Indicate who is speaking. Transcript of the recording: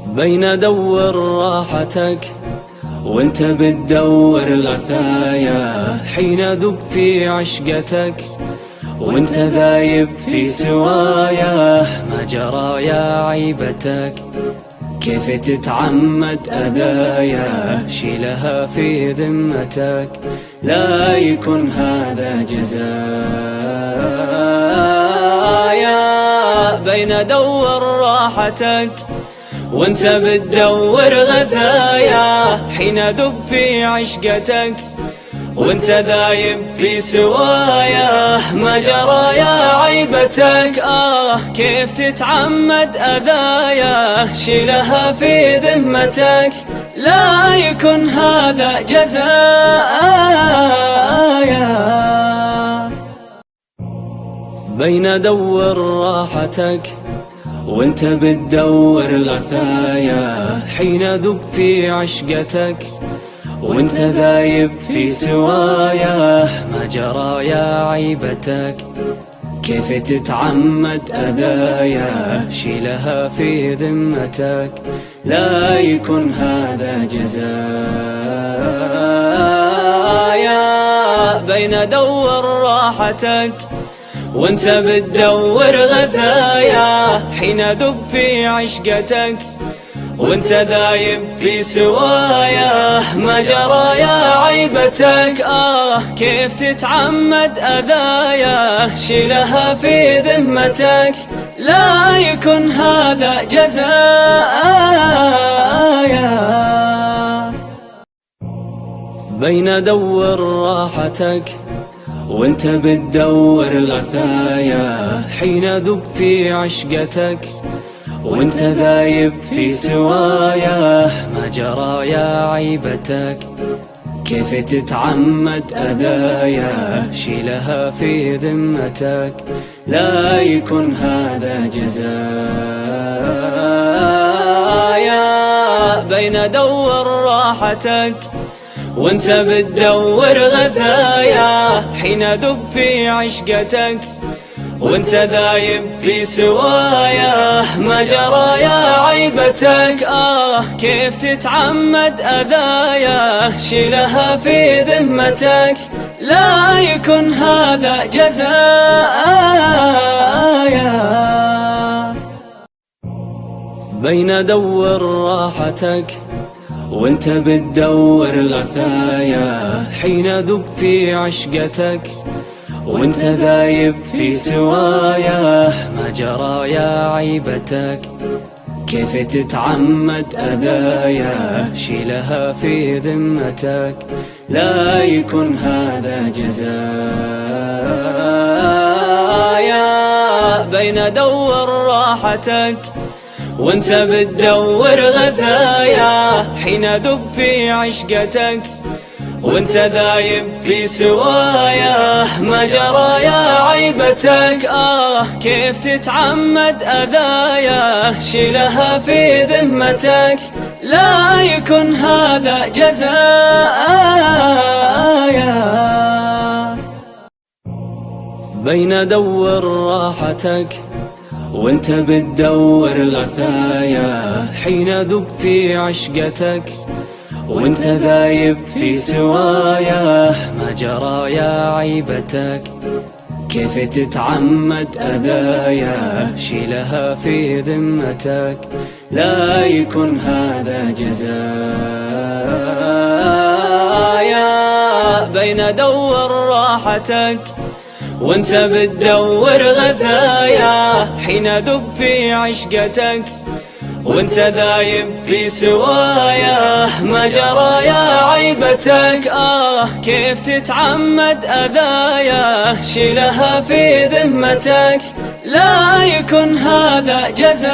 Speaker 1: بين دور راحتك وانت بتدور غثايا، حين ذب في عشقتك وانت ذايب في سوايا. ما جرى يا عيبتك كيف تتعمد أذايا، شيلها في ذمتك لا يكون هذا جزايا. بين دور راحتك وانت بتدور غثايا، حين ذب في عشقتك وانت ذايب في سوايا. ما جرى يا عيبتك كيف تتعمد أذايا، شيلها في ذمتك لا يكون هذا جزايا. بين دور راحتك وانت بتدور غثايا، حين ذب في عشقتك وانت ذايب في سوايا. ما جرى يا عيبتك كيف تتعمد أذايا، شيلها في ذمتك لا يكون هذا جزايا. بين دور راحتك وانت بتدور غثايا، حين ذب في عشقتك وانت ذايب في سوايا. ما جرى يا عيبتك كيف تتعمد أذايا، شيلها في ذمتك لا يكون هذا جزايا. بين دور راحتك وانت بتدور غثايا، حين ذب في عشقتك وانت ذايب في سوايا. ما جرى يا عيبتك كيف تتعمد أذايا، شيلها في ذمتك لا يكون هذا جزايا. بين دور راحتك وانت بتدور غثايا، حين ذب في عشقتك وانت ذايب في سوايا. ما جرى يا عيبتك كيف تتعمد أذايا، شيلها في ذمتك لا يكون هذا جزايا. بين دور راحتك وانت بتدور غثايا، حين ذب في عشقتك وانت ذايب في سوايا. ما جرى يا عيبتك كيف تتعمد أذايا، شيلها في ذمتك لا يكون هذا جزايا. بين دور راحتك وانت بتدور غثايا، حين ذب في عشقتك وانت ذايب في سوايا. ما جرى يا عيبتك كيف تتعمد أذايا، شيلها في ذمتك لا يكون هذا جزايا. بين دور راحتك وانت بتدور غثايا، حين ذب في عشقتك وانت ذايب في سوايا. ما جرى يا عيبتك كيف تتعمد أذايا، شيلها في ذمتك لا يكون هذا جزايا. بين دور راحتك وانت بتدور غثايا، حين ذب في عشقتك وانت ذايب في سوايا. ما جرى يا عيبتك كيف تتعمد أذايا، شيلها في ذمتك لا يكون هذا جزايا.